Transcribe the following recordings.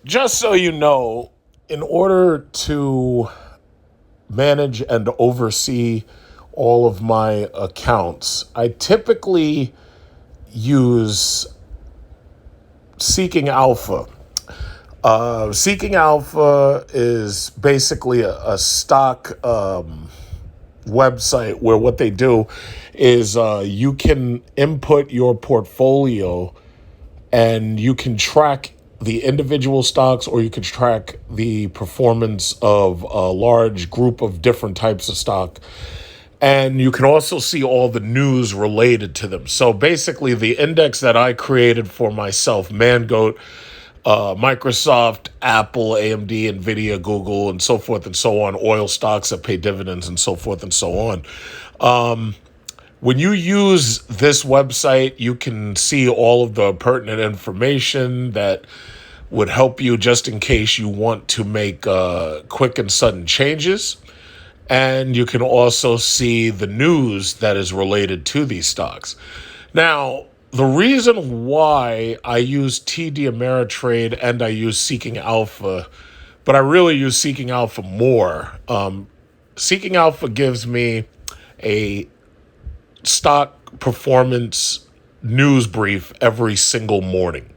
Just so you know, in order to manage and oversee all of my accounts, I typically use Seeking Alpha. Seeking Alpha is basically a stock website where what they do is you can input your portfolio and you can track the individual stocks, or you can track the performance of a large group of different types of stock. And you can also see all the news related to them. So basically, the index that I created for myself, Mangoat, Microsoft, Apple, AMD, Nvidia, Google, and so forth and so on, oil stocks that pay dividends, and so forth and so on. When you use this website, you can see all of the pertinent information that would help you just in case you want to make quick and sudden changes. And you can also see the news that is related to these stocks. Now, the reason why I use TD Ameritrade and I use Seeking Alpha, but I really use Seeking Alpha more. Seeking Alpha gives me a stock performance news brief every single morning.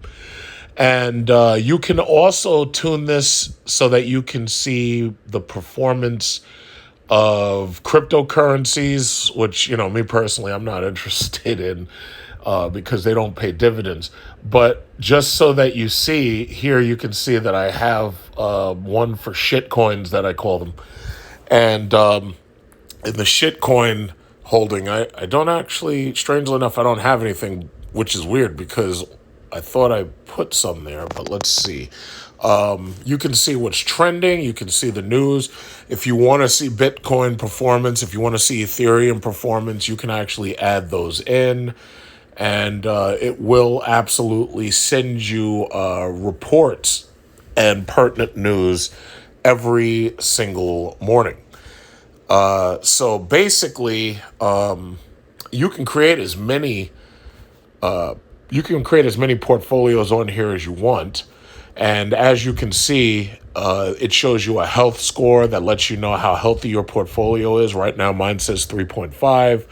And you can also tune this so that you can see the performance of cryptocurrencies, which, me personally, I'm not interested in because they don't pay dividends. But just so that you see, here you can see that I have one for shit coins that I call them. And in the shitcoin holding, I don't actually, strangely enough, I don't have anything, which is weird because I thought I put some there, but let's see. You can see what's trending. You can see the news. If you want to see Bitcoin performance, if you want to see Ethereum performance, you can actually add those in. And it will absolutely send you reports and pertinent news every single morning. So basically, you can create as many portfolios on here as you want. And as you can see, it shows you a health score that lets you know how healthy your portfolio is. Right now, mine says 3.5.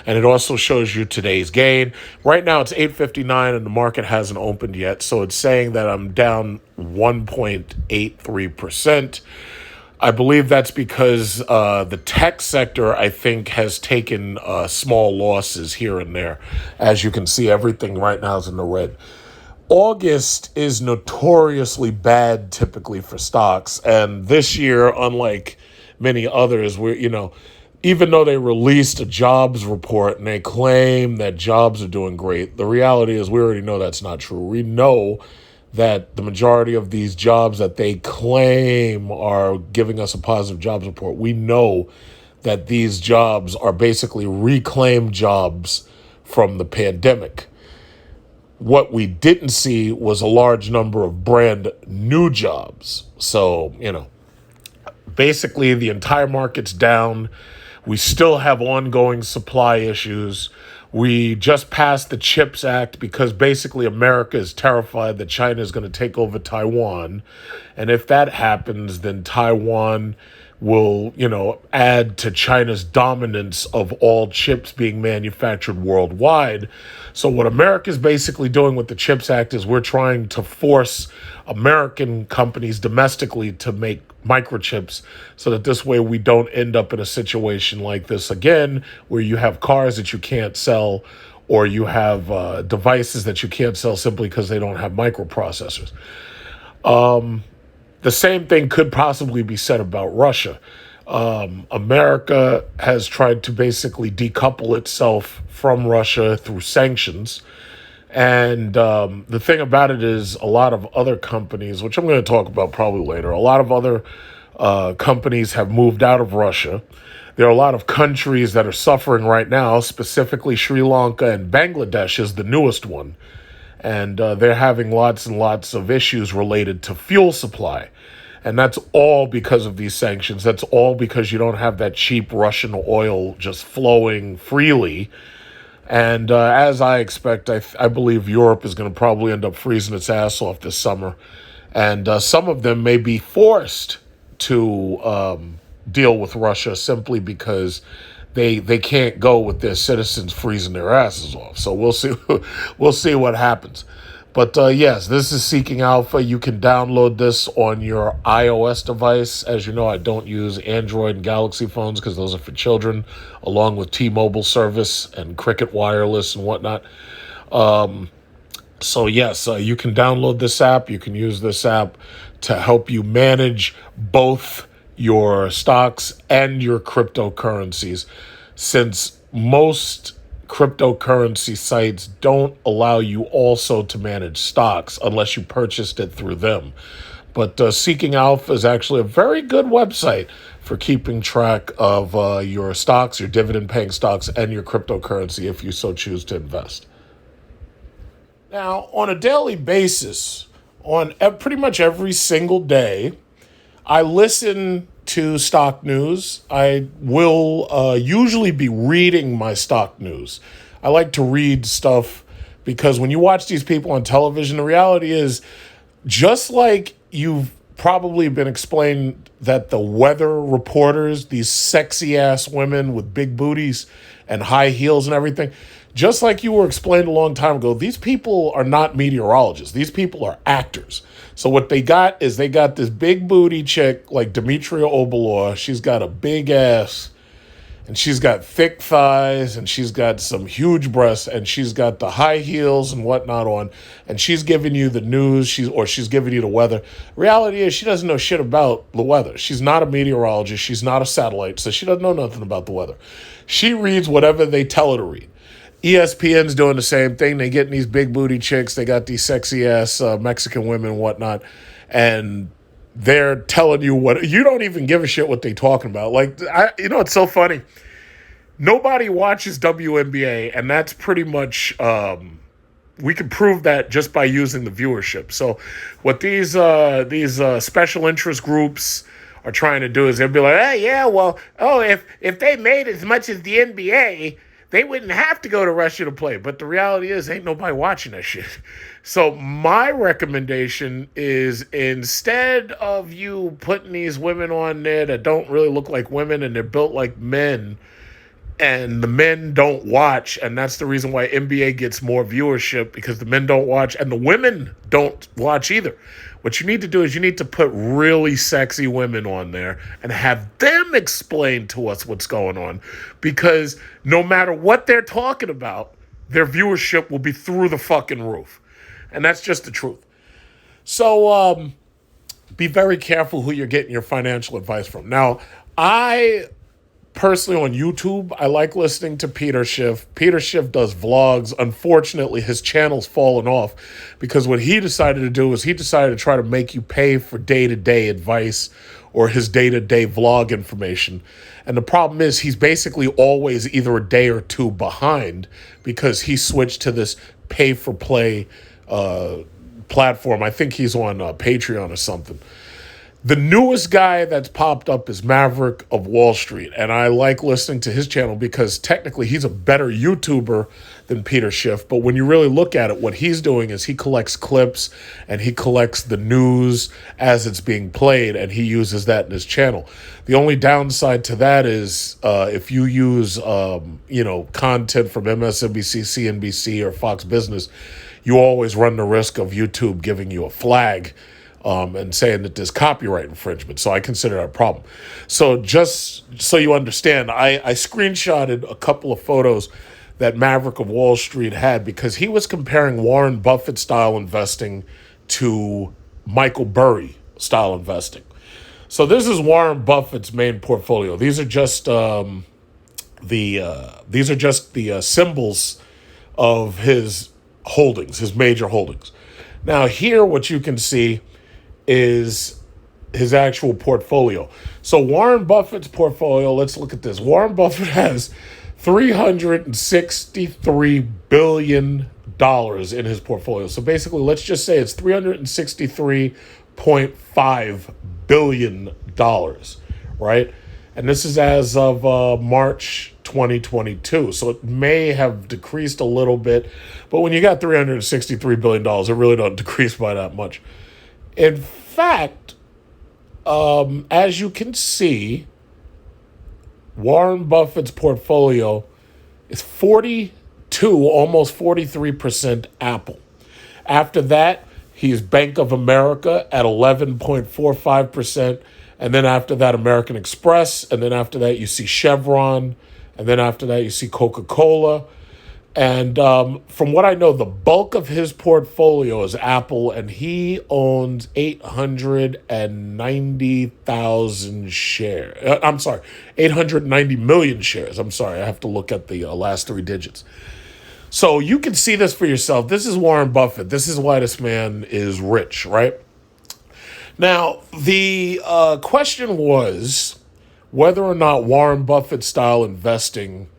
And it also shows you today's gain. Right now, it's 8:59 and the market hasn't opened yet. So it's saying that I'm down 1.83%. I believe that's because the tech sector, I think, has taken small losses here and there. As you can see, everything right now is in the red. August is notoriously bad typically for stocks. And this year, unlike many others, even though they released a jobs report and they claim that jobs are doing great, the reality is we already know that's not true. We know that the majority of these jobs that they claim are giving us a positive jobs report, we know that these jobs are basically reclaimed jobs from the pandemic. What we didn't see was a large number of brand new jobs. So, basically the entire market's down. We still have ongoing supply issues. We just passed the CHIPS Act because basically America is terrified that China is going to take over Taiwan. And if that happens, then Taiwan will, add to China's dominance of all chips being manufactured worldwide. So what America is basically doing with the CHIPS Act is we're trying to force American companies domestically to make microchips so that this way we don't end up in a situation like this again, where you have cars that you can't sell or you have devices that you can't sell simply because they don't have microprocessors. The same thing could possibly be said about Russia. America has tried to basically decouple itself from Russia through sanctions. And the thing about it is a lot of other companies, which I'm going to talk about probably later, a lot of other companies have moved out of Russia. There are a lot of countries that are suffering right now, specifically Sri Lanka and Bangladesh is the newest one. And they're having lots and lots of issues related to fuel supply. And that's all because of these sanctions. That's all because you don't have that cheap Russian oil just flowing freely. And as I expect, I believe Europe is going to probably end up freezing its ass off this summer. And some of them may be forced to deal with Russia simply because they can't go with their citizens freezing their asses off. So we'll see we'll see what happens. But yes, this is Seeking Alpha. You can download this on your iOS device. As you know, I don't use Android and Galaxy phones because those are for children, along with T-Mobile service and Cricket Wireless and whatnot. So yes, you can download this app. You can use this app to help you manage both your stocks and your cryptocurrencies, since most cryptocurrency sites don't allow you also to manage stocks unless you purchased it through them. But Seeking Alpha is actually a very good website for keeping track of your stocks, your dividend-paying stocks, and your cryptocurrency if you so choose to invest. Now, on a daily basis, on pretty much every single day, I listen to stock news. I will usually be reading my stock news. I like to read stuff because when you watch these people on television, the reality is, just like you've probably been explained that the weather reporters, these sexy ass women with big booties and high heels and everything, just like you were explained a long time ago, these people are not meteorologists. These people are actors. So what they got is they got this big booty chick like Demetria Obalor. She's got a big ass, and she's got thick thighs, and she's got some huge breasts, and she's got the high heels and whatnot on, and she's giving you the news, she's giving you the weather. Reality is she doesn't know shit about the weather. She's not a meteorologist. She's not a satellite, so she doesn't know nothing about the weather. She reads whatever they tell her to read. ESPN's doing the same thing. They getting these big booty chicks. They got these sexy ass Mexican women and whatnot, and they're telling you what you don't even give a shit what they talking about. Like, it's so funny. Nobody watches WNBA, and that's pretty much we can prove that just by using the viewership. So, what these special interest groups are trying to do is they'll be like, hey, yeah, well, if they made as much as the NBA, they wouldn't have to go to Russia to play. But the reality is, ain't nobody watching that shit. So my recommendation is, instead of you putting these women on there that don't really look like women and they're built like men, and the men don't watch, and that's the reason why NBA gets more viewership, because the men don't watch and the women don't watch either. What you need to do is you need to put really sexy women on there and have them explain to us what's going on, because no matter what they're talking about, their viewership will be through the fucking roof. And that's just the truth. So be very careful who you're getting your financial advice from. Now, I personally, on YouTube, I like listening to Peter Schiff. Peter Schiff does vlogs. Unfortunately, his channel's fallen off because what he decided to do is he decided to try to make you pay for day-to-day advice or his day-to-day vlog information. And the problem is he's basically always either a day or two behind because he switched to this pay-for-play platform. I think he's on Patreon or something. The newest guy that's popped up is Maverick of Wall Street, and I like listening to his channel because technically he's a better YouTuber than Peter Schiff, but when you really look at it, what he's doing is he collects clips and he collects the news as it's being played, and he uses that in his channel. The only downside to that is if you use content from MSNBC, CNBC, or Fox Business, you always run the risk of YouTube giving you a flag and saying that there's copyright infringement. So I consider that a problem. So just so you understand, I screenshotted a couple of photos that Maverick of Wall Street had because he was comparing Warren Buffett style investing to Michael Burry style investing. So this is Warren Buffett's main portfolio. These are just the symbols of his holdings, his major holdings. Now here, what you can see is his actual portfolio. So Warren Buffett's portfolio, let's look at this. Warren Buffett has $363 billion in his portfolio. So basically, let's just say it's $363.5 billion, right? And this is as of March 2022. So it may have decreased a little bit, but when you got $363 billion, it really don't decrease by that much. In fact, as you can see, Warren Buffett's portfolio is 42, almost 43% Apple. After that, he's Bank of America at 11.45%. And then after that, American Express. And then after that, you see Chevron. And then after that, you see Coca-Cola. And from what I know, the bulk of his portfolio is Apple, and he owns 890,000 shares. I'm sorry, 890 million shares. I'm sorry, I have to look at the last three digits. So you can see this for yourself. This is Warren Buffett. This is why this man is rich, right? Now, the question was whether or not Warren Buffett style investing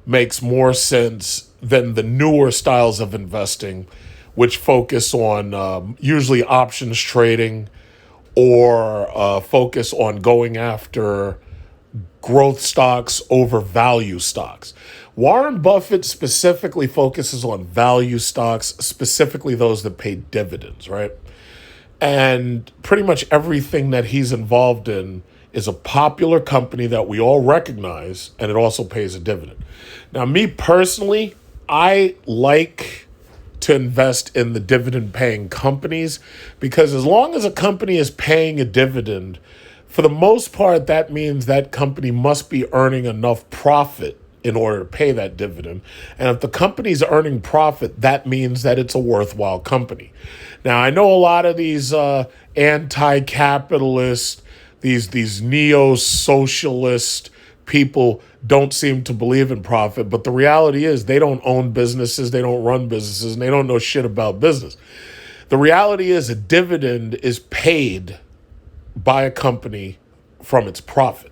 makes more sense than the newer styles of investing, which focus on usually options trading or focus on going after growth stocks over value stocks. Warren Buffett specifically focuses on value stocks, specifically those that pay dividends, right? And pretty much everything that he's involved in is a popular company that we all recognize, and it also pays a dividend. Now, me personally, I like to invest in the dividend-paying companies because as long as a company is paying a dividend, for the most part, that means that company must be earning enough profit in order to pay that dividend. And if the company's earning profit, that means that it's a worthwhile company. Now, I know a lot of these anti-capitalist, these neo-socialist people don't seem to believe in profit, but the reality is they don't own businesses, they don't run businesses, and they don't know shit about business. The reality is a dividend is paid by a company from its profit.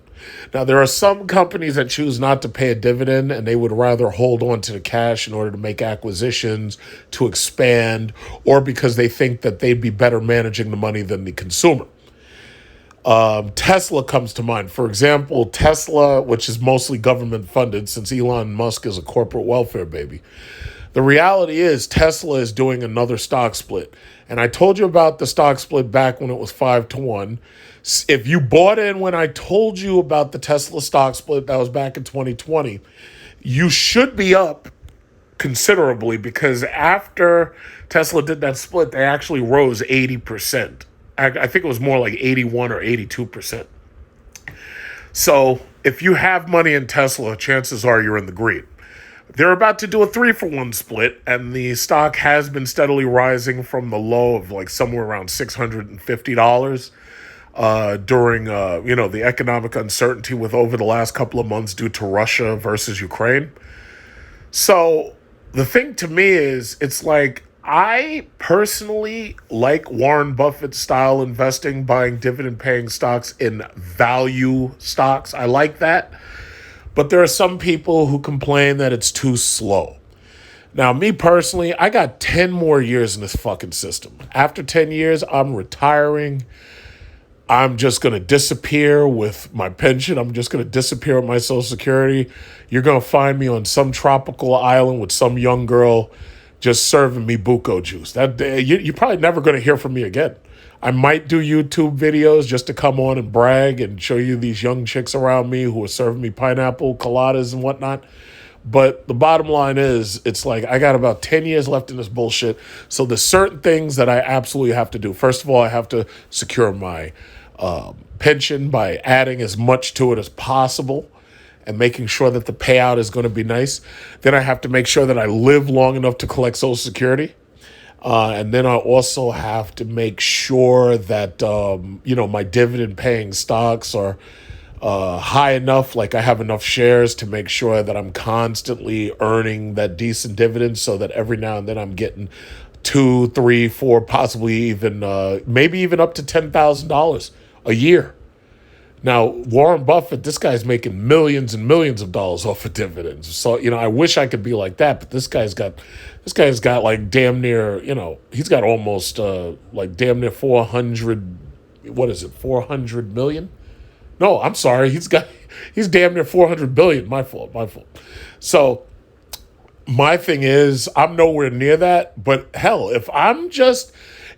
Now, there are some companies that choose not to pay a dividend and they would rather hold on to the cash in order to make acquisitions, to expand, or because they think that they'd be better managing the money than the consumer. Tesla comes to mind. For example, Tesla, which is mostly government funded since Elon Musk is a corporate welfare baby. The reality is Tesla is doing another stock split. And I told you about the stock split back when it was 5-1. If you bought in when I told you about the Tesla stock split, that was back in 2020, you should be up considerably because after Tesla did that split, they actually rose 80%. I think it was more like 81 or 82%. So if you have money in Tesla, chances are you're in the green. They're about to do a 3-for-1 split, and the stock has been steadily rising from the low of like somewhere around $650 during the economic uncertainty with over the last couple of months due to Russia versus Ukraine. So the thing to me is, it's like I personally like Warren Buffett style investing, buying dividend paying stocks in value stocks. I like that. But there are some people who complain that it's too slow. Now, me personally, I got 10 more years in this fucking system. After 10 years, I'm retiring. I'm just going to disappear with my pension. I'm just going to disappear with my Social Security. You're going to find me on some tropical island with some young girl just serving me buko juice. You're probably never going to hear from me again. I might do YouTube videos just to come on and brag and show you these young chicks around me who are serving me pineapple coladas and whatnot. But the bottom line is, it's like I got about 10 years left in this bullshit. So there's certain things that I absolutely have to do. First of all, I have to secure my pension by adding as much to it as possible and making sure that the payout is going to be nice. Then I have to make sure that I live long enough to collect Social Security. And then I also have to make sure that, my dividend paying stocks are high enough, like I have enough shares to make sure that I'm constantly earning that decent dividend so that every now and then I'm getting 2, 3, 4, possibly even, maybe even up to $10,000 a year. Now, Warren Buffett, this guy's making millions and millions of dollars off of dividends. So, I wish I could be like that, but this guy's got like damn near, he's got almost like damn near 400, 400 million? No, I'm sorry. He's damn near 400 billion. My fault. So my thing is, I'm nowhere near that, but hell, if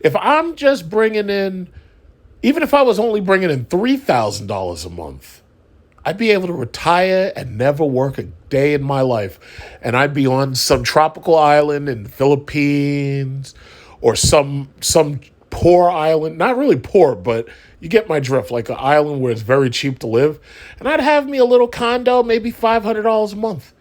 If I'm just bringing in, even if I was only bringing in $3,000 a month, I'd be able to retire and never work a day in my life. And I'd be on some tropical island in the Philippines or some poor island. Not really poor, but you get my drift, like an island where it's very cheap to live. And I'd have me a little condo, maybe $500 a month.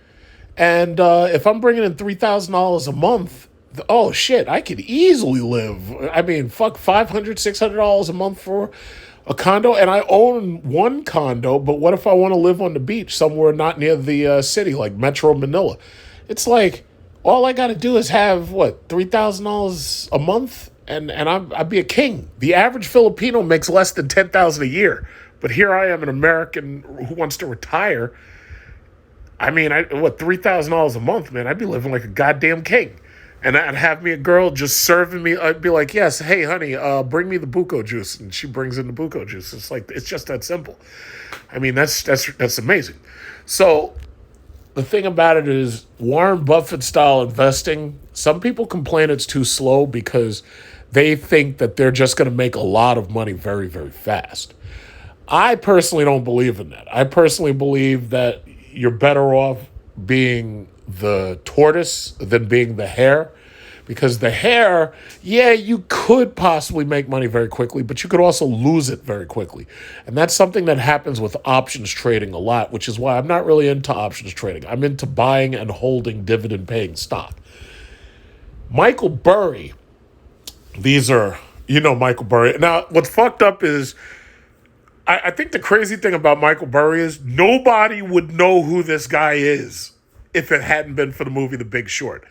And if I'm bringing in $3,000 a month, oh shit, I could easily live. I mean, fuck, $500, $600 a month for a condo. And I own one condo, but what if I want to live on the beach somewhere not near the city, like Metro Manila? It's like, all I got to do is have, what, $3,000 a month? And I'd be a king. The average Filipino makes less than $10,000 a year. But here I am, an American who wants to retire. I mean, $3,000 a month, man? I'd be living like a goddamn king. And I'd have me a girl just serving me. I'd be like, yes, hey, honey, bring me the buko juice. And she brings in the buko juice. It's like, it's just that simple. I mean, that's amazing. So the thing about it is Warren Buffett style investing, some people complain it's too slow because they think that they're just going to make a lot of money very, very fast. I personally don't believe in that. I personally believe that you're better off being the tortoise than being the hare, because the hare, yeah, you could possibly make money very quickly, but you could also lose it very quickly. And that's something that happens with options trading a lot, which is why I'm not really into options trading. I'm into buying and holding dividend paying stock. Michael Burry, these are, Michael Burry. Now, what's fucked up is I think the crazy thing about Michael Burry is nobody would know who this guy is if it hadn't been for the movie The Big Short.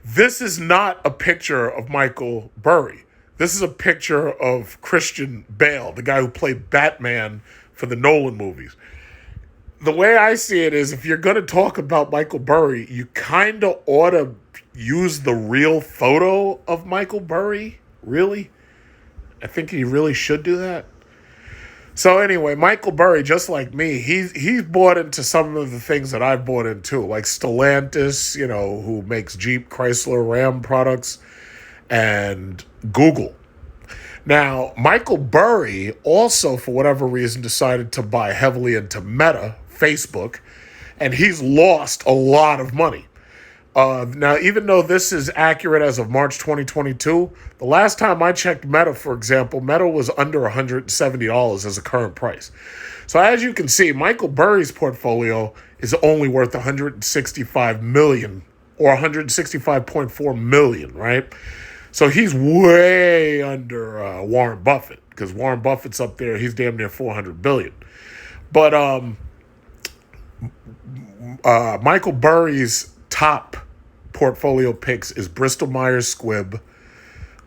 This is not a picture of Michael Burry. This is a picture of Christian Bale, the guy who played Batman for the Nolan movies. The way I see it is, if you're going to talk about Michael Burry, you kind of ought to use the real photo of Michael Burry. Really? I think you really should do that. So anyway, Michael Burry, just like me, he's bought into some of the things that I've bought into, like Stellantis, who makes Jeep, Chrysler, Ram products, and Google. Now, Michael Burry also, for whatever reason, decided to buy heavily into Meta, Facebook, and he's lost a lot of money. Now, even though this is accurate as of March 2022, the last time I checked Meta, for example, Meta was under $170 as a current price. So as you can see, Michael Burry's portfolio is only worth $165 million or $165.4 million, right? So he's way under Warren Buffett, because Warren Buffett's up there. He's damn near $400 billion. But Michael Burry's top portfolio picks is Bristol Myers Squibb,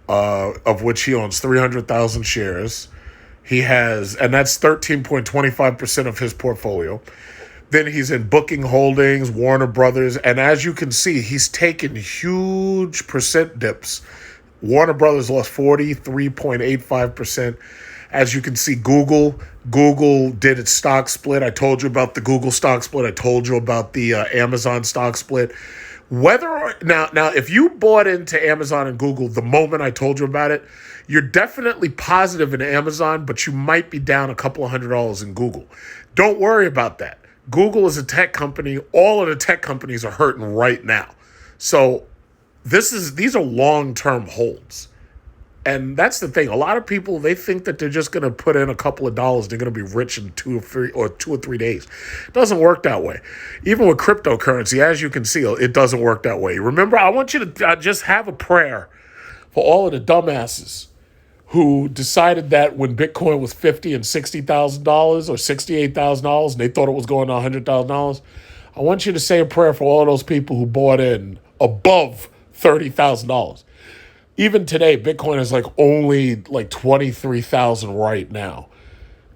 of which he owns 300,000 shares. He has, and that's 13.25% of his portfolio. Then he's in Booking Holdings, Warner Brothers, and as you can see, he's taken huge percent dips. Warner Brothers lost 43.85%. As you can see, Google did its stock split. I told you about the Google stock split. I told you about the Amazon stock split. Now, if you bought into Amazon and Google the moment I told you about it, you're definitely positive in Amazon, but you might be down a couple of $100 in Google. Don't worry about that. Google is a tech company. All of the tech companies are hurting right now. So these are long-term holds. And that's the thing. A lot of people, they think that they're just going to put in a couple of dollars. They're going to be rich in 2 or 3 days. It doesn't work that way. Even with cryptocurrency, as you can see, it doesn't work that way. Remember, I want you to just have a prayer for all of the dumbasses who decided that when Bitcoin was $50,000 and $60,000 or $68,000 and they thought it was going to $100,000. I want you to say a prayer for all those people who bought in above $30,000. Even today, Bitcoin is only 23,000 right now.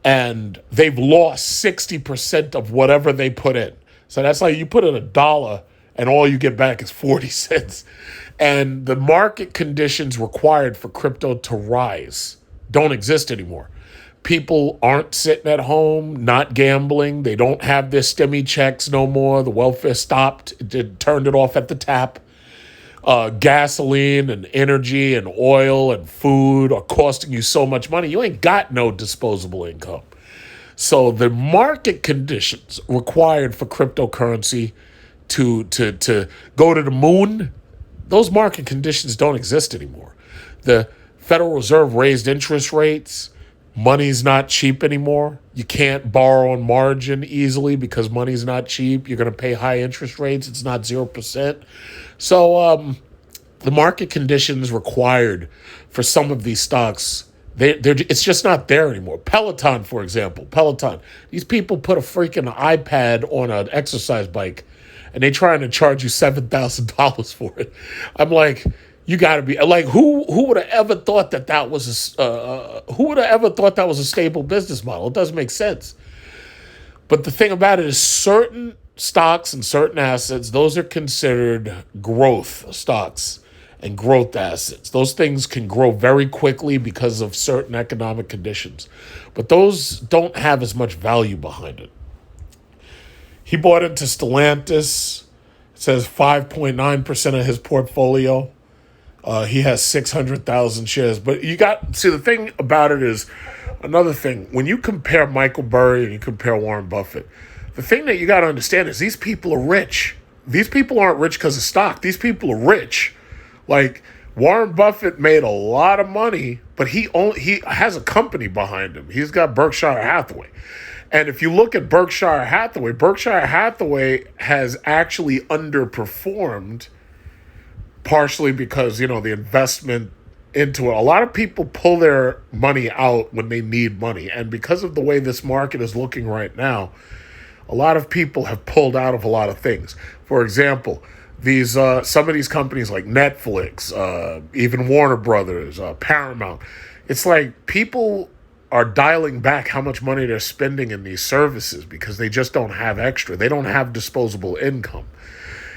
And they've lost 60% of whatever they put in. So that's like you put in $1 and all you get back is 40 cents. And the market conditions required for crypto to rise don't exist anymore. People aren't sitting at home, not gambling. They don't have their stimmy checks no more. The welfare stopped. It turned it off at the tap. gasoline and energy and oil and food are costing you so much money, you ain't got no disposable income. So the market conditions required for cryptocurrency to go to the moon, those market conditions don't exist anymore. The Federal Reserve raised interest rates. Money's not cheap anymore. You can't borrow on margin easily because money's not cheap. You're going to pay high interest rates. It's not 0%. So the market conditions required for some of these stocks, it's just not there anymore. Peloton, for example. Peloton. These people put a freaking iPad on an exercise bike, and they trying to charge you $7,000 for it. I'm like, you got to be like, who would have ever thought that was a stable business model? It doesn't make sense. But the thing about it is, certain stocks and certain assets, those are considered growth stocks and growth assets. Those things can grow very quickly because of certain economic conditions, but those don't have as much value behind it. He bought into Stellantis. It says 5.9% of his portfolio. He has 600,000 shares. But the thing about it is, another thing, when you compare Michael Burry and you compare Warren Buffett, the thing that you got to understand is these people are rich. These people aren't rich because of stock. These people are rich. Like, Warren Buffett made a lot of money, but he has a company behind him. He's got Berkshire Hathaway. And if you look at Berkshire Hathaway has actually underperformed, partially because, the investment into it. A lot of people pull their money out when they need money. And because of the way this market is looking right now, a lot of people have pulled out of a lot of things. For example, some of these companies like Netflix, even Warner Brothers, Paramount, it's like people are dialing back how much money they're spending in these services because they just don't have extra. They don't have disposable income.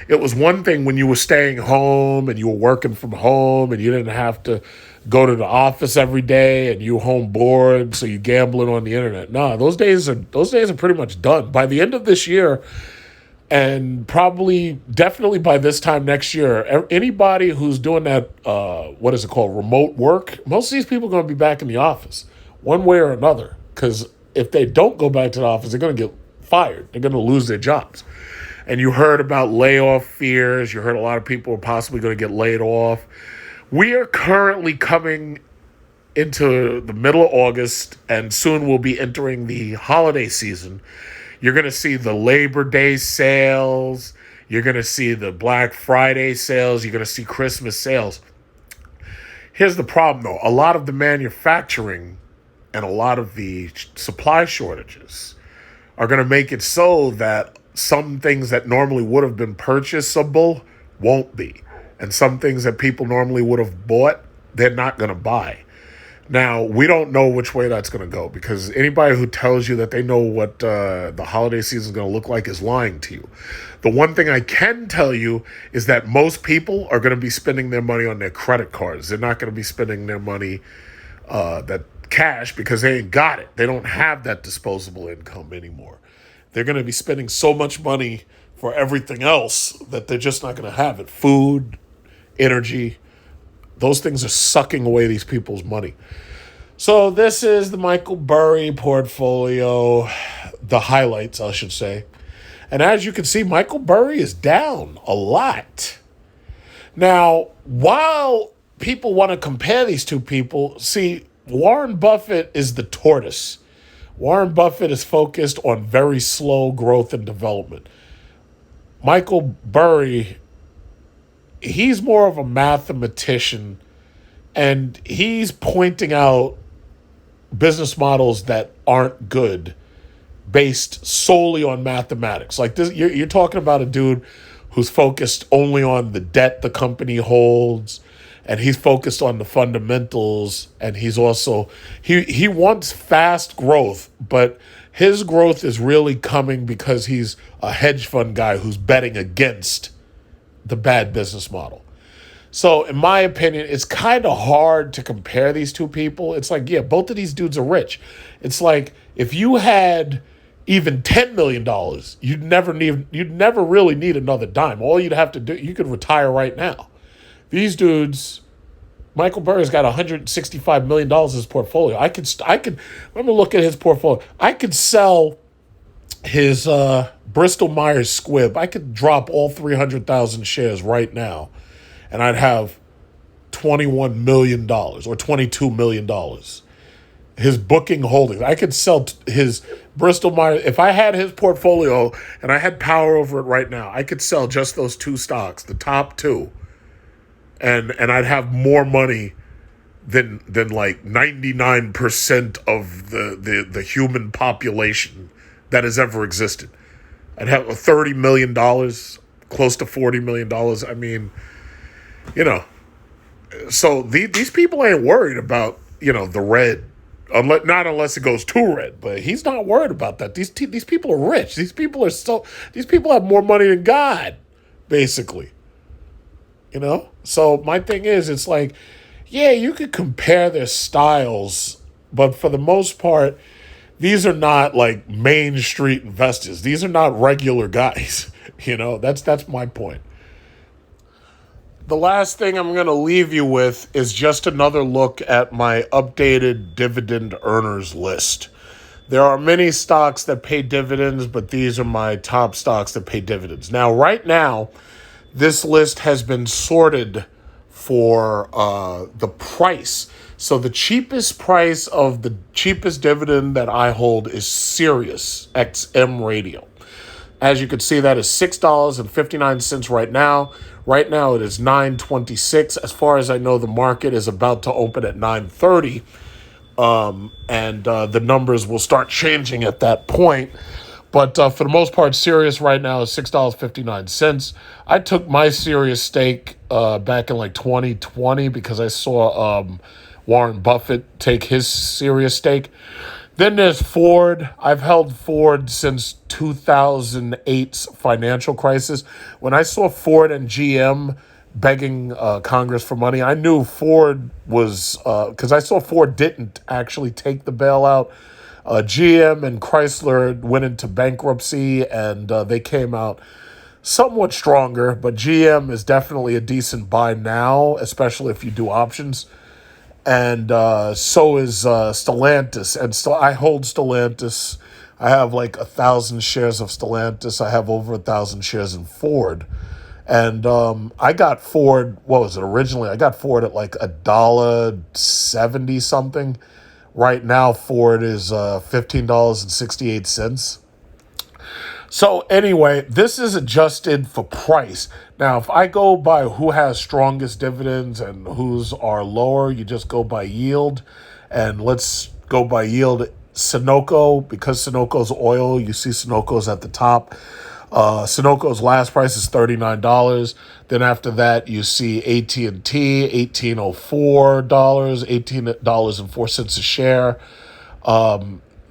It was one thing when you were staying home and you were working from home and you didn't have to go to the office every day and you were home bored, so you're gambling on the internet. No, those days are pretty much done. By the end of this year, and definitely by this time next year, anybody who's doing that, remote work, most of these people are going to be back in the office one way or another. Because if they don't go back to the office, they're going to get fired. They're going to lose their jobs. And you heard about layoff fears. You heard a lot of people are possibly going to get laid off. We are currently coming into the middle of August, and soon we'll be entering the holiday season. You're going to see the Labor Day sales. You're going to see the Black Friday sales. You're going to see Christmas sales. Here's the problem, though. A lot of the manufacturing and a lot of the supply shortages are going to make it so that some things that normally would have been purchasable won't be. And some things that people normally would have bought, they're not going to buy. Now, we don't know which way that's going to go, because anybody who tells you that they know what the holiday season is going to look like is lying to you. The one thing I can tell you is that most people are going to be spending their money on their credit cards. They're not going to be spending their money that cash because they ain't got it. They don't have that disposable income anymore. They're going to be spending so much money for everything else that they're just not going to have it. Food, energy, those things are sucking away these people's money. So this is the Michael Burry portfolio, the highlights, I should say. And as you can see, Michael Burry is down a lot. Now, while people want to compare these two people, see, Warren Buffett is the tortoise. Warren Buffett is focused on very slow growth and development. Michael Burry, he's more of a mathematician, and he's pointing out business models that aren't good based solely on mathematics. Like this, you're talking about a dude who's focused only on the debt the company holds, and he's focused on the fundamentals, and he's also he wants fast growth, but his growth is really coming because he's a hedge fund guy who's betting against the bad business model. So in my opinion, it's kind of hard to compare these two people. It's like, yeah, both of these dudes are rich. It's like if you had even $10 million, you'd never really need another dime. All you'd have to do, you could retire right now. These dudes, Michael Burry's got $165 million in his portfolio. Let me look at his portfolio. I could sell his Bristol Myers Squibb. I could drop all 300,000 shares right now, and I'd have $21 million or $22 million. His booking holdings. I could sell his Bristol Myers. If I had his portfolio and I had power over it right now, I could sell just those two stocks, the top two, and I'd have more money than like 99% of the human population that has ever existed. I'd have $30 million, close to $40 million. I mean, so these people ain't worried about, the red. Not unless it goes too red, but he's not worried about that. These people are rich. These people have more money than God, basically. So my thing is, it's like, yeah, you could compare their styles, but for the most part, these are not like Main Street investors. These are not regular guys. That's my point. The last thing I'm going to leave you with is just another look at my updated dividend earners list. There are many stocks that pay dividends, but these are my top stocks that pay dividends. Now, right now, this list has been sorted for the price. So the cheapest price of the cheapest dividend that I hold is Sirius XM Radio. As you can see, that is $6.59 right now. Right now, it is $9.26. As far as I know, the market is about to open at $9.30. And the numbers will start changing at that point. But for the most part, Sirius right now is $6.59. I took my Sirius stake back in like 2020 because I saw Warren Buffett take his Sirius stake. Then there's Ford. I've held Ford since 2008's financial crisis. When I saw Ford and GM begging Congress for money, I knew Ford was, because I saw Ford didn't actually take the bailout. GM and Chrysler went into bankruptcy, and they came out somewhat stronger, but GM is definitely a decent buy now, especially if you do options. And so is Stellantis. And I hold Stellantis. I have like 1,000 shares of Stellantis. I have over 1,000 shares in Ford. And I got Ford, what was it originally? I got Ford at like $1.70 something. Right now, Ford is $15.68. So anyway, this is adjusted for price. Now, if I go by who has strongest dividends and whose are lower, you just go by yield. And let's go by yield. Sunoco, because Sunoco's oil, you see Sunoco's at the top. Sunoco's last price is $39. Then after that, you see AT&T, $18.04, $18.04 a share.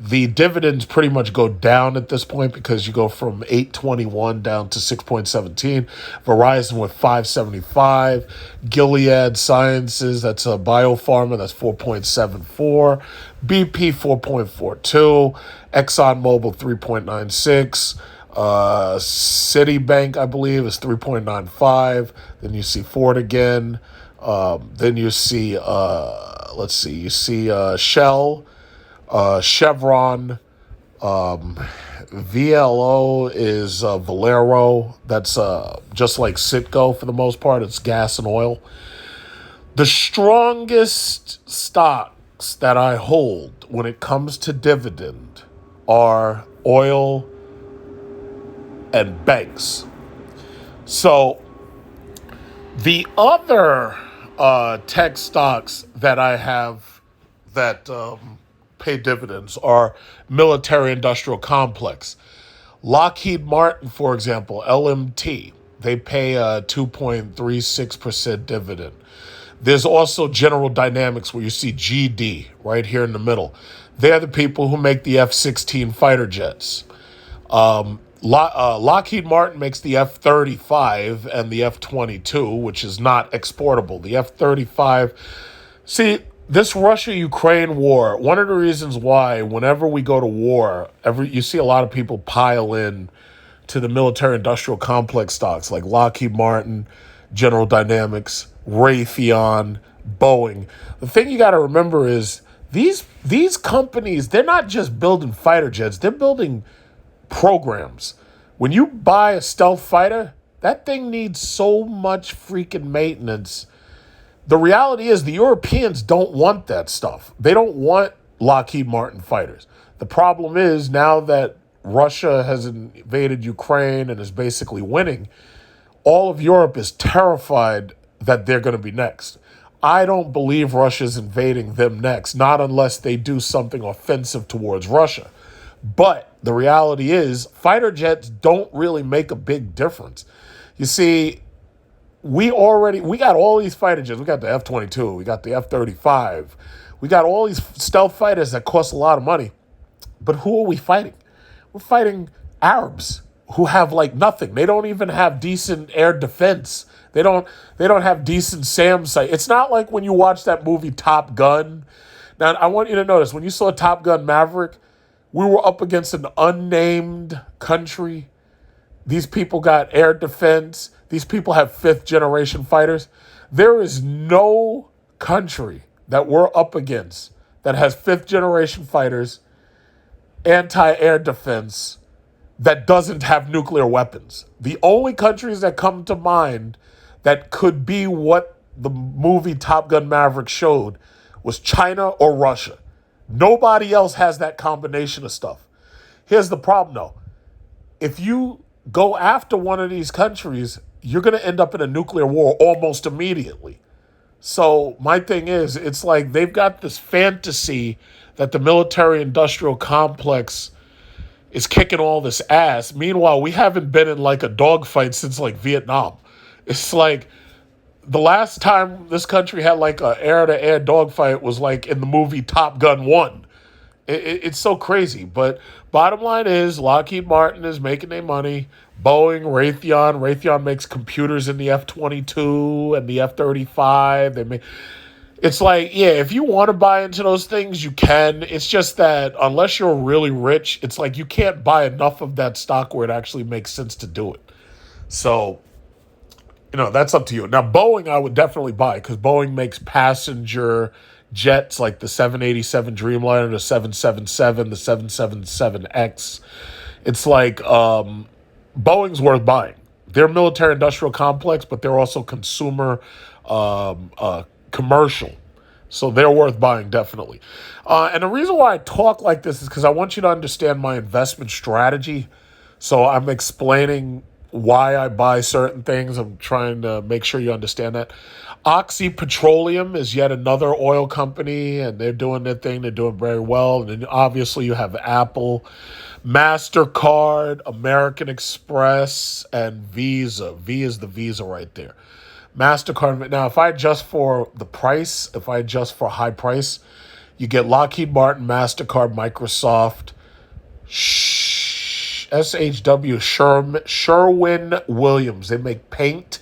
The dividends pretty much go down at this point because you go from 8.21 down to 6.17. Verizon with 5.75. Gilead Sciences, that's a biopharma, that's 4.74. BP 4.42. ExxonMobil 3.96. Citibank, I believe, is 3.95. Then you see Ford again. Then you see, Shell. Chevron, VLO is Valero. That's just like Citgo for the most part. It's gas and oil. The strongest stocks that I hold when it comes to dividend are oil and banks. So the other tech stocks that I have that pay dividends are military industrial complex. Lockheed Martin, for example, LMT, they pay a 2.36% dividend. There's also General Dynamics where you see GD right here in the middle. They're the people who make the F-16 fighter jets. Lockheed Martin makes the F-35 and the F-22, which is not exportable. The F-35, see, this Russia-Ukraine war, one of the reasons why whenever we go to war, you see a lot of people pile in to the military-industrial complex stocks like Lockheed Martin, General Dynamics. Raytheon, Boeing. The thing you got to remember is these companies, they're not just building fighter jets, they're building programs. When you buy a stealth fighter, that thing needs so much freaking maintenance. The reality is the Europeans don't want that stuff. They don't want Lockheed Martin fighters. The problem is now that Russia has invaded Ukraine and is basically winning, all of Europe is terrified that they're going to be next. I don't believe Russia's invading them next, not unless they do something offensive towards Russia. But the reality is fighter jets don't really make a big difference. You see, we got all these fighter jets. We got the F-22, we got the F-35. We got all these stealth fighters that cost a lot of money. But who are we fighting? We're fighting Arabs who have like nothing. They don't even have decent air defense. They don't have decent SAM sight. It's not like when you watch that movie Top Gun. Now, I want you to notice, when you saw Top Gun Maverick, we were up against an unnamed country. These people got air defense. These people have fifth generation fighters. There is no country that we're up against that has fifth generation fighters, anti-air defense, that doesn't have nuclear weapons. The only countries that come to mind that could be what the movie Top Gun Maverick showed was China or Russia. Nobody else has that combination of stuff. Here's the problem, though. If you go after one of these countries, you're going to end up in a nuclear war almost immediately. So my thing is, it's like they've got this fantasy that the military-industrial complex is kicking all this ass. Meanwhile, we haven't been in like a dogfight since like Vietnam. It's like the last time this country had like a air-to-air dogfight was like in the movie Top Gun 1. It's so crazy. But bottom line is Lockheed Martin is making their money. Boeing, Raytheon makes computers in the F-22 and the F-35. It's like, yeah, if you want to buy into those things, you can. It's just that unless you're really rich, it's like you can't buy enough of that stock where it actually makes sense to do it. So, that's up to you. Now, Boeing I would definitely buy because Boeing makes passenger jets like the 787 Dreamliner, the 777, the 777X. It's like Boeing's worth buying. They're military-industrial complex, but they're also consumer commercial. So they're worth buying, definitely. And the reason why I talk like this is because I want you to understand my investment strategy. So I'm explaining why I buy certain things. I'm trying to make sure you understand that. Oxy Petroleum is yet another oil company, and they're doing their thing. They're doing very well. And then obviously you have Apple, MasterCard, American Express, and Visa. V is the Visa right there. MasterCard. Now, if I adjust for the price, if I adjust for high price, you get Lockheed Martin, MasterCard, Microsoft, SHW, Sherwin-Williams. They make paint.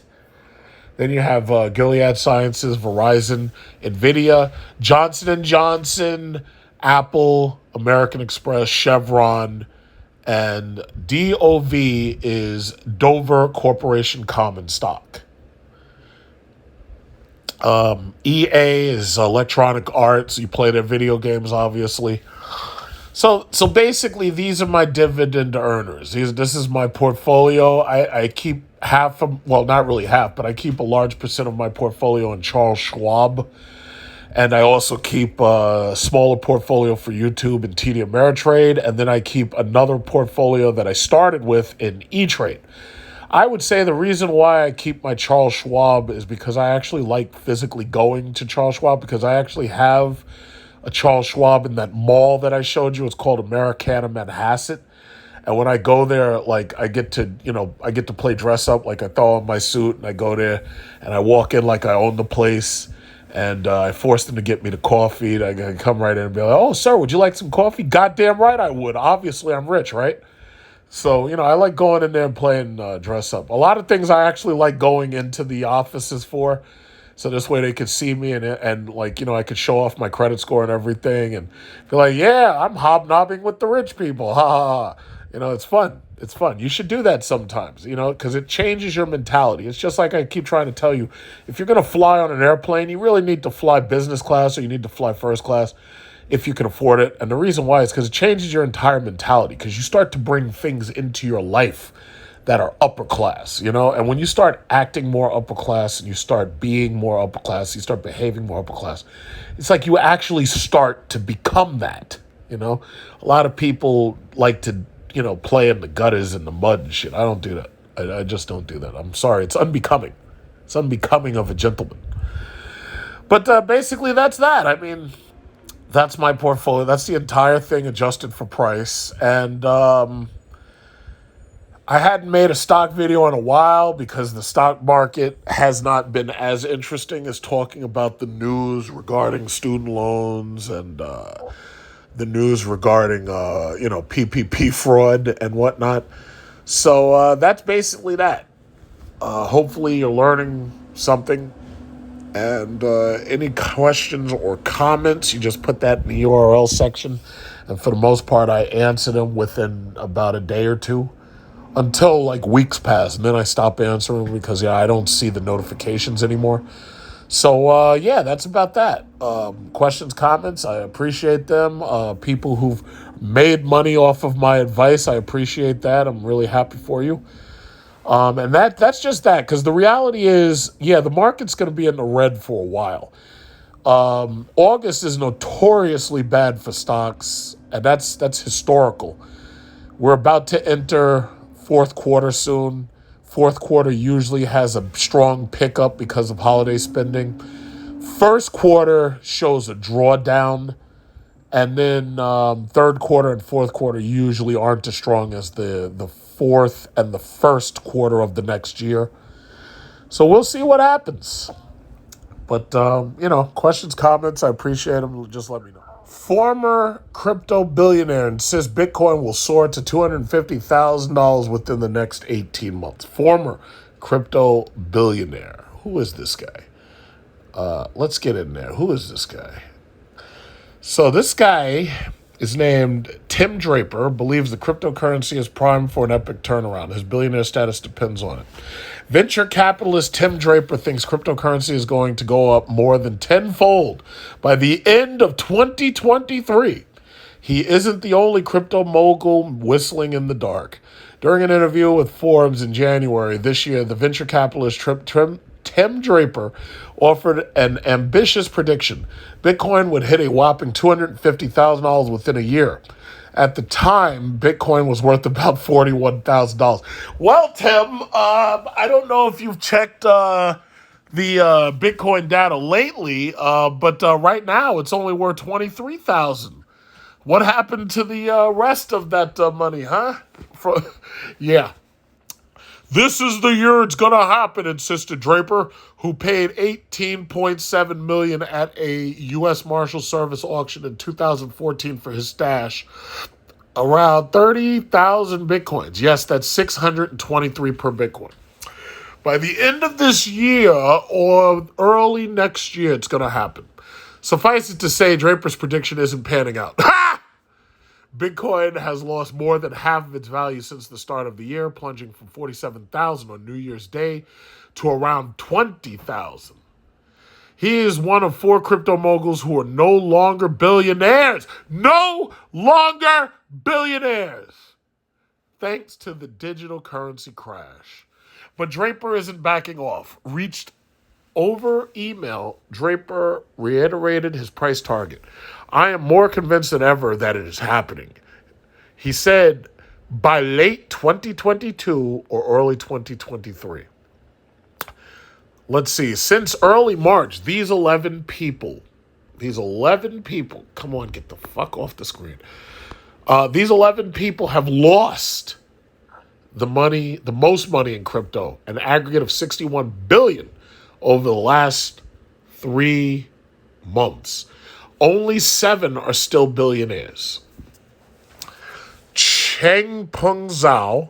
Then you have Gilead Sciences, Verizon, NVIDIA, Johnson & Johnson, Apple, American Express, Chevron, and DOV is Dover Corporation Common Stock. EA is Electronic Arts. You play their video games, obviously. So basically, these are my dividend earners. This is my portfolio. I keep half of, well, not really half, but I keep a large percent of my portfolio in Charles Schwab. And I also keep a smaller portfolio for YouTube and TD Ameritrade. And then I keep another portfolio that I started with in E-Trade. I would say the reason why I keep my Charles Schwab is because I actually like physically going to Charles Schwab, because I actually have a Charles Schwab in that mall that I showed you. It's called Americana Manhasset. And when I go there, like I get to play dress up. Like I throw on my suit and I go there and I walk in like I own the place. And I forced them to get me the coffee. And I can come right in and be like, "Oh, sir, would you like some coffee?" Goddamn right I would. Obviously, I'm rich, right? So, I like going in there and playing dress up. A lot of things I actually like going into the offices for. So this way they could see me and I could show off my credit score and everything and be like, yeah, I'm hobnobbing with the rich people. Ha ha ha. It's fun. It's fun. You should do that sometimes, because it changes your mentality. It's just like I keep trying to tell you, if you're going to fly on an airplane, you really need to fly business class or you need to fly first class if you can afford it. And the reason why is because it changes your entire mentality, because you start to bring things into your life that are upper class, And when you start acting more upper class and you start being more upper class, you start behaving more upper class, it's like you actually start to become that, A lot of people like to, play in the gutters and the mud and shit. I don't do that. I just don't do that. I'm sorry. It's unbecoming. It's unbecoming of a gentleman. But basically, that's that. I mean, that's my portfolio. That's the entire thing adjusted for price. And I hadn't made a stock video in a while because the stock market has not been as interesting as talking about the news regarding student loans and the news regarding, PPP fraud and whatnot. So that's basically that. Hopefully you're learning something. And any questions or comments, you just put that in the URL section. And for the most part, I answer them within about a day or two until like weeks pass. And then I stop answering them because, I don't see the notifications anymore. So, that's about that. Questions, comments, I appreciate them. People who've made money off of my advice, I appreciate that. I'm really happy for you. And that's just that, because the reality is, the market's going to be in the red for a while. August is notoriously bad for stocks, and that's historical. We're about to enter fourth quarter soon. Fourth quarter usually has a strong pickup because of holiday spending. First quarter shows a drawdown, and then third quarter and fourth quarter usually aren't as strong as the fourth and the first quarter of the next year. So we'll see what happens. But, questions, comments, I appreciate them. Just let me know. Former crypto billionaire insists Bitcoin will soar to $250,000 within the next 18 months. Former crypto billionaire. Who is this guy? Let's get in there. Who is this guy? So this guy is named Tim Draper, believes the cryptocurrency is primed for an epic turnaround. His billionaire status depends on it. Venture capitalist Tim Draper thinks cryptocurrency is going to go up more than tenfold by the end of 2023. He isn't the only crypto mogul whistling in the dark. During an interview with Forbes in January this year, the venture capitalist Tim Draper offered an ambitious prediction. Bitcoin would hit a whopping $250,000 within a year. At the time, Bitcoin was worth about $41,000. Well, Tim, I don't know if you've checked the Bitcoin data lately, but right now it's only worth $23,000. What happened to the rest of that money, huh? Yeah. This is the year it's going to happen, insisted Draper, who paid $18.7 million at a U.S. Marshal Service auction in 2014 for his stash. Around 30,000 Bitcoins. Yes, that's 623 per Bitcoin. By the end of this year or early next year, it's going to happen. Suffice it to say, Draper's prediction isn't panning out. Ha! Bitcoin has lost more than half of its value since the start of the year, plunging from 47,000 on New Year's Day to around 20,000. He is one of four crypto moguls who are no longer billionaires. No longer billionaires. Thanks to the digital currency crash. But Draper isn't backing off. Reached over email, Draper reiterated his price target. I am more convinced than ever that it is happening. He said by late 2022 or early 2023. Let's see. Since early March, these 11 people, come on, get the fuck off the screen. These 11 people have lost the most money in crypto, an aggregate of $61 billion over the last 3 months. Only 7 are still billionaires. Changpeng Zhao,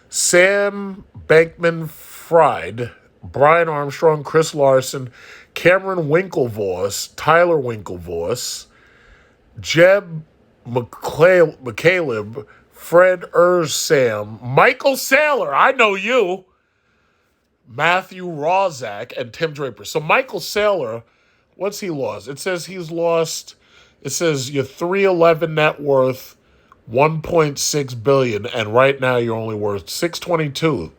Sam Bankman-Fried, Brian Armstrong, Chris Larson, Cameron Winklevoss, Tyler Winklevoss, Jeb McCaleb, Fred Sam, Michael Saylor, I know you, Matthew Rozak, and Tim Draper. So Michael Saylor, what's he lost? It says he's lost, it says your 311 net worth, 1.6 billion, and right now you're only worth 622.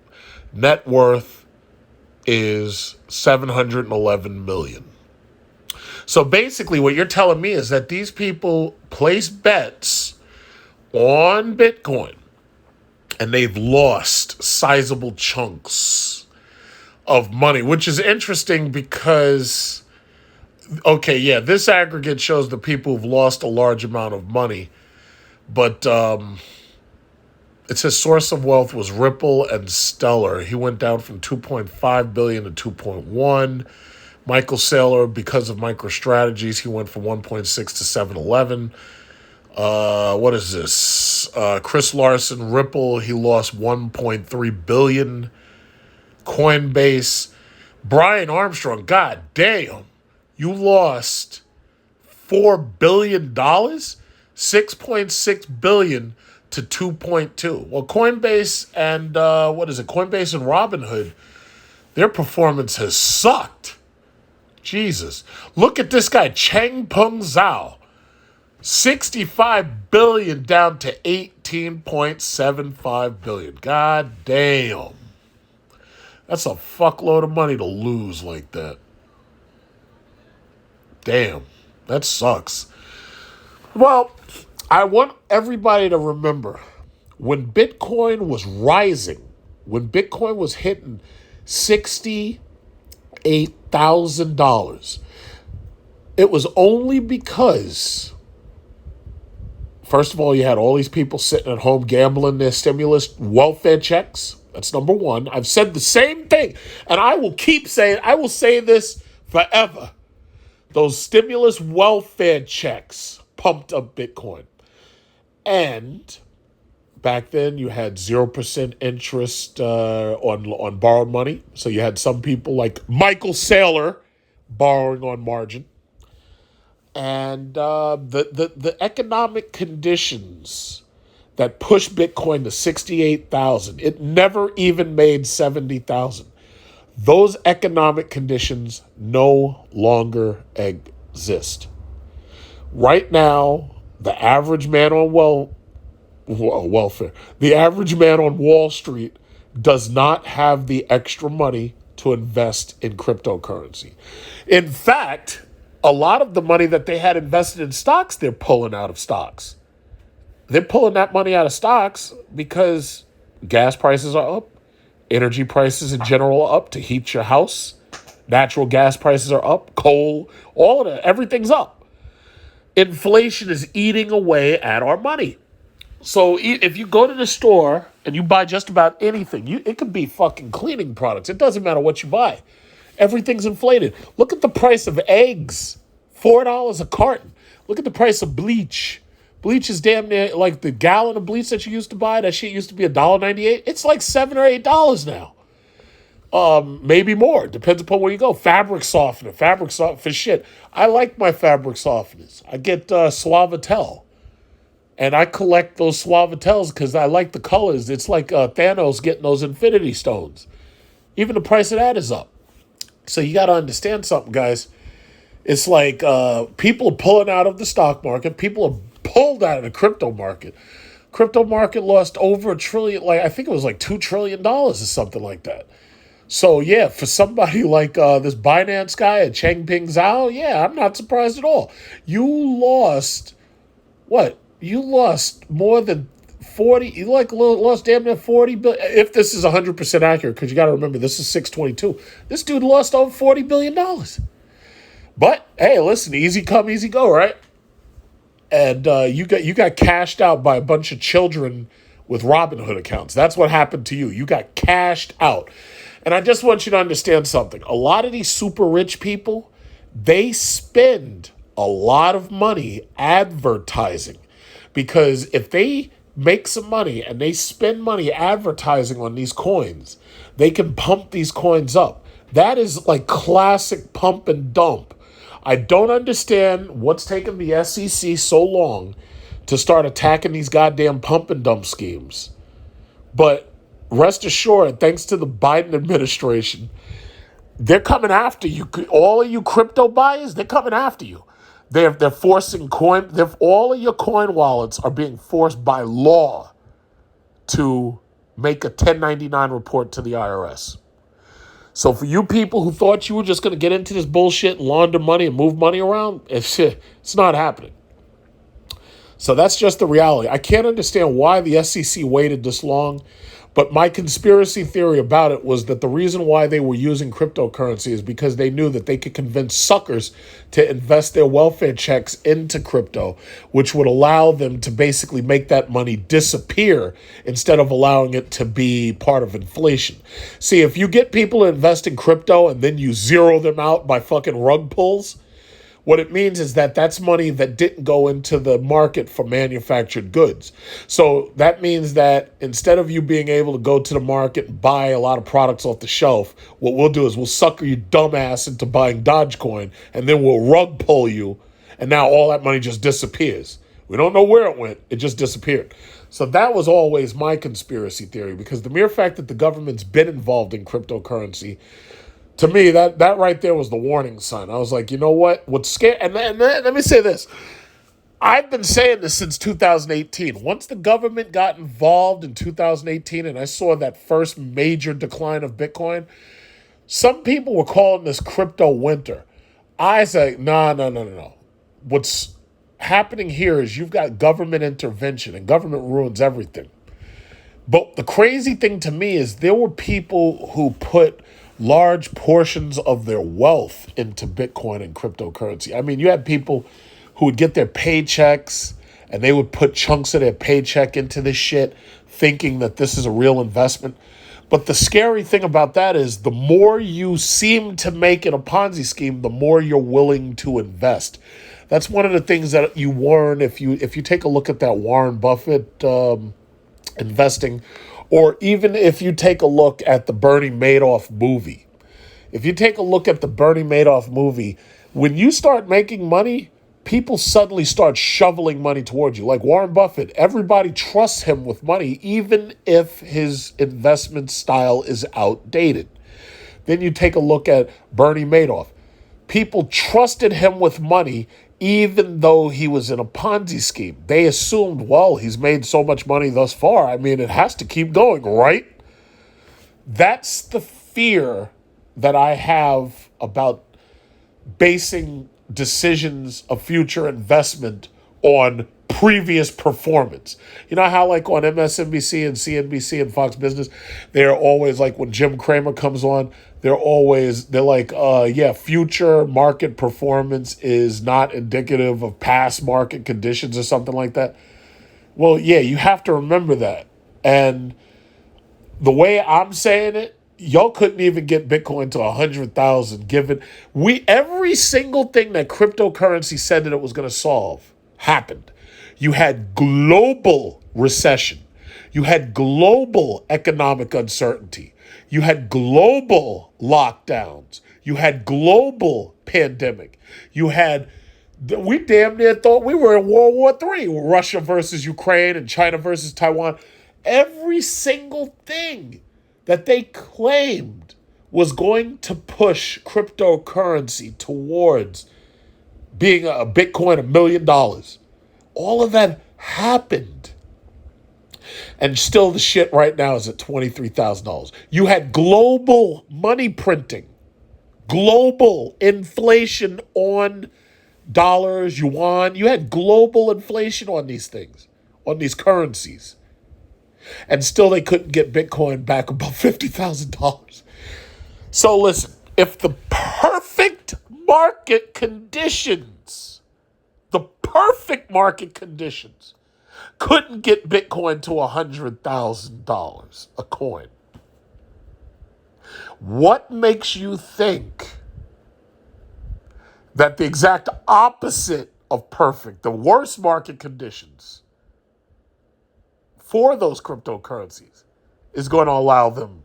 Net worth is 711 million. So basically what you're telling me is that these people place bets on Bitcoin and they've lost sizable chunks of money, which is interesting because, okay, yeah, this aggregate shows the people who've lost a large amount of money, but it says source of wealth was Ripple and Stellar. He went down from 2.5 billion to 2.1. Michael Saylor, because of MicroStrategies, he went from 1.6 to 711. What is this? Chris Larson, Ripple, he lost 1.3 billion. Coinbase, Brian Armstrong, god damn, you lost $4 billion? 6.6 billion to 2.2. Well, Coinbase and Coinbase and Robinhood, their performance has sucked. Jesus. Look at this guy, Changpeng Zhao. 65 billion down to 18.75 billion. God damn. That's a fuckload of money to lose like that. Damn. That sucks. Well, I want everybody to remember when Bitcoin was rising, when Bitcoin was hitting $68,000, it was only because, first of all, you had all these people sitting at home gambling their stimulus welfare checks. That's number one. I've said the same thing, and I will keep saying, I will say this forever. Those stimulus welfare checks pumped up Bitcoin. And back then you had 0% interest on borrowed money. So you had some people like Michael Saylor borrowing on margin. And the economic conditions that pushed Bitcoin to 68,000, it never even made 70,000. Those economic conditions no longer exist. Right now, the average man on welfare, the average man on Wall Street does not have the extra money to invest in cryptocurrency. In fact, a lot of the money that they had invested in stocks, they're pulling out of stocks. They're pulling that money out of stocks because gas prices are up. Energy prices in general are up to heat your house. Natural gas prices are up. Coal, all of that, everything's up. Inflation is eating away at our money. So if you go to the store and you buy just about anything, it could be fucking cleaning products. It doesn't matter what you buy. Everything's inflated. Look at the price of eggs. $4 a carton. Look at the price of bleach. Bleach is damn near like the gallon of bleach that you used to buy. That shit used to be $1.98. It's like $7 or $8 now. Maybe more. Depends upon where you go. Fabric softener for shit. I like my fabric softeners. I get Suavitel. And I collect those Suavitels because I like the colors. It's like Thanos getting those Infinity Stones. Even the price of that is up. So you got to understand something, guys. It's like people are pulling out of the stock market. People are pulled out of the crypto market. Crypto market lost over $1 trillion. I think it was like $2 trillion or something like that. So yeah, for somebody like this Binance guy at Changpeng Zhao, yeah, I'm not surprised at all. You lost what? You lost more than 40. You lost damn near 40 billion. If this is 100% accurate, because you got to remember this is 622. This dude lost over $40 billion. But hey, listen, easy come, easy go, right? And you got cashed out by a bunch of children with Robinhood accounts. That's what happened to you. You got cashed out. And I just want you to understand something. A lot of these super rich people, they spend a lot of money advertising. Because if they make some money and they spend money advertising on these coins, they can pump these coins up. That is like classic pump and dump. I don't understand what's taken the SEC so long to start attacking these goddamn pump and dump schemes. But rest assured, thanks to the Biden administration, they're coming after you. All of you crypto buyers, they're coming after you. They're forcing all of your coin wallets are being forced by law to make a 1099 report to the IRS. So for you people who thought you were just going to get into this bullshit and launder money and move money around, it's not happening. So that's just the reality. I can't understand why the SEC waited this long, but my conspiracy theory about it was that the reason why they were using cryptocurrency is because they knew that they could convince suckers to invest their welfare checks into crypto, which would allow them to basically make that money disappear instead of allowing it to be part of inflation. See, if you get people to invest in crypto and then you zero them out by fucking rug pulls, what it means is that that's money that didn't go into the market for manufactured goods. So that means that instead of you being able to go to the market and buy a lot of products off the shelf, what we'll do is we'll sucker you dumbass into buying Dogecoin, and then we'll rug pull you, and now all that money just disappears. We don't know where it went. It just disappeared. So that was always my conspiracy theory, because the mere fact that the government's been involved in cryptocurrency, to me, that right there was the warning sign. I was like, you know what? What's scary? And let me say this. I've been saying this since 2018. Once the government got involved in 2018 and I saw that first major decline of Bitcoin, some people were calling this crypto winter. I say, no. What's happening here is you've got government intervention, and government ruins everything. But the crazy thing to me is there were people who put large portions of their wealth into Bitcoin and cryptocurrency. I mean, you had people who would get their paychecks and they would put chunks of their paycheck into this shit, thinking that this is a real investment. But the scary thing about that is the more you seem to make it a Ponzi scheme, the more you're willing to invest. That's one of the things that you learn if you take a look at that Warren Buffett investing, or even if you take a look at the Bernie Madoff movie. If you take a look at the Bernie Madoff movie, when you start making money, people suddenly start shoveling money towards you. Like Warren Buffett, everybody trusts him with money, even if his investment style is outdated. Then you take a look at Bernie Madoff. People trusted him with money, even though he was in a Ponzi scheme. They assumed, well, he's made so much money thus far. I mean, it has to keep going, right? That's the fear that I have about basing decisions of future investment on previous performance. You know how like on MSNBC and CNBC and Fox Business, they're always like, when Jim Cramer comes on, they're like, future market performance is not indicative of past market conditions or something like that. Well, yeah, you have to remember that. And the way I'm saying it, y'all couldn't even get Bitcoin to 100,000 given every single thing that cryptocurrency said that it was going to solve happened. You had global recession. You had global economic uncertainty. You had global lockdowns. You had global pandemic. We damn near thought we were in World War III, Russia versus Ukraine and China versus Taiwan. Every single thing that they claimed was going to push cryptocurrency towards being a Bitcoin $1 million. All of that happened. And still the shit right now is at $23,000. You had global money printing, global inflation on dollars, yuan. You had global inflation on these things, on these currencies. And still they couldn't get Bitcoin back above $50,000. So listen, if the perfect market conditions couldn't get Bitcoin to $100,000 a coin, what makes you think that the exact opposite of perfect, the worst market conditions for those cryptocurrencies, is going to allow them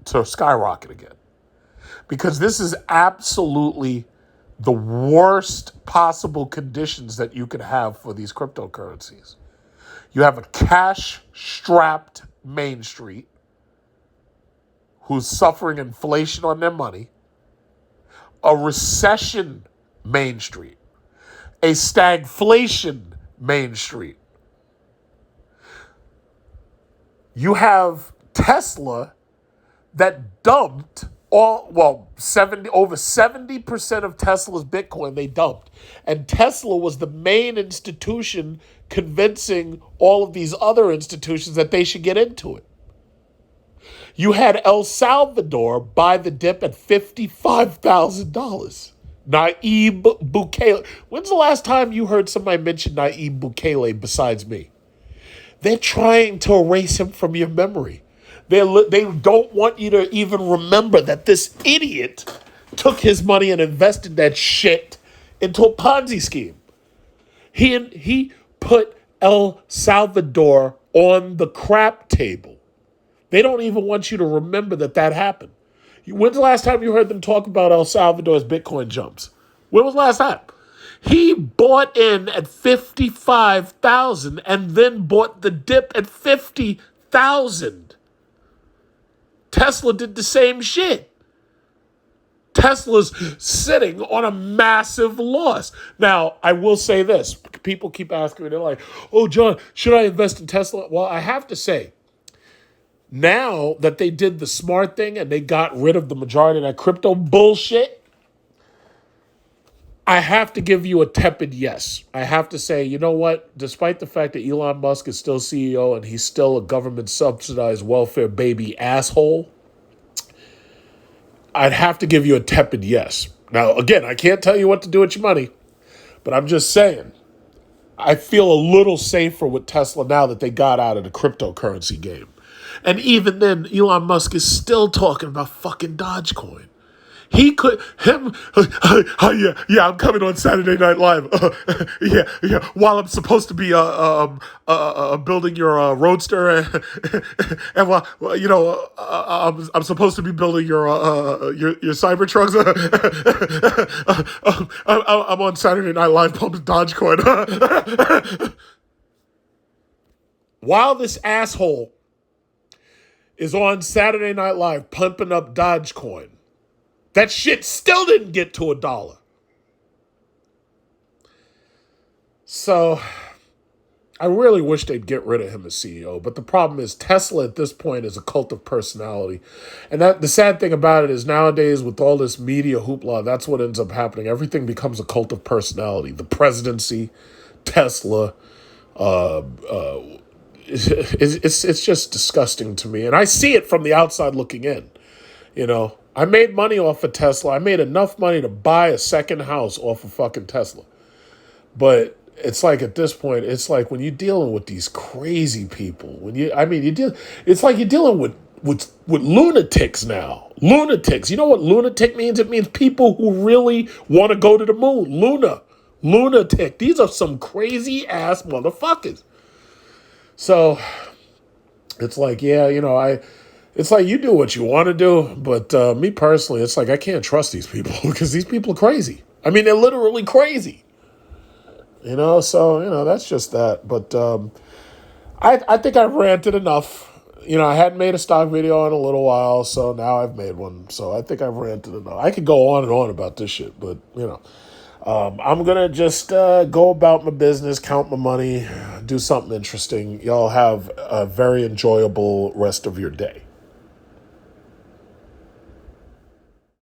to skyrocket again? Because this is absolutely the worst possible conditions that you could have for these cryptocurrencies. You have a cash-strapped Main Street who's suffering inflation on their money, a recession Main Street, a stagflation Main Street. You have Tesla that dumped over 70% of Tesla's Bitcoin they dumped. And Tesla was the main institution convincing all of these other institutions that they should get into it. You had El Salvador buy the dip at $55,000. Nayib Bukele. When's the last time you heard somebody mention Nayib Bukele besides me? They're trying to erase him from your memory. They don't want you to even remember that this idiot took his money and invested that shit into a Ponzi scheme. He put El Salvador on the crap table. They don't even want you to remember that happened. When's the last time you heard them talk about El Salvador's Bitcoin jumps? When was the last time? He bought in at 55,000 and then bought the dip at 50,000. Tesla did the same shit. Tesla's sitting on a massive loss. Now, I will say this. People keep asking me, they're like, oh, John, should I invest in Tesla? Well, I have to say, now that they did the smart thing and they got rid of the majority of that crypto bullshit, I have to give you a tepid yes. I have to say, you know what? Despite the fact that Elon Musk is still CEO and he's still a government-subsidized welfare baby asshole, I'd have to give you a tepid yes. Now, again, I can't tell you what to do with your money, but I'm just saying, I feel a little safer with Tesla now that they got out of the cryptocurrency game. And even then, Elon Musk is still talking about fucking Dogecoin. He could, I'm coming on Saturday Night Live. While I'm supposed to be building your Roadster, and I'm supposed to be building your Cybertrucks. I'm on Saturday Night Live pumping Dogecoin. While this asshole is on Saturday Night Live pumping up Dogecoin, that shit still didn't get to $1. So I really wish they'd get rid of him as CEO. But the problem is Tesla at this point is a cult of personality. And that the sad thing about it is nowadays with all this media hoopla, that's what ends up happening. Everything becomes a cult of personality. The presidency, Tesla, it's just disgusting to me. And I see it from the outside looking in, you know. I made money off of Tesla. I made enough money to buy a second house off of fucking Tesla. But it's like at this point, it's like when you're dealing with these crazy people, it's like you're dealing with lunatics now. Lunatics. You know what lunatic means? It means people who really want to go to the moon. Lunatic. These are some crazy ass motherfuckers. So it's like, it's like you do what you want to do, but me personally, it's like I can't trust these people because these people are crazy. I mean, they're literally crazy. So, that's just that. But I think I've ranted enough. I hadn't made a stock video in a little while, so now I've made one. So I think I've ranted enough. I could go on and on about this shit, but, I'm going to just go about my business, count my money, do something interesting. Y'all have a very enjoyable rest of your day.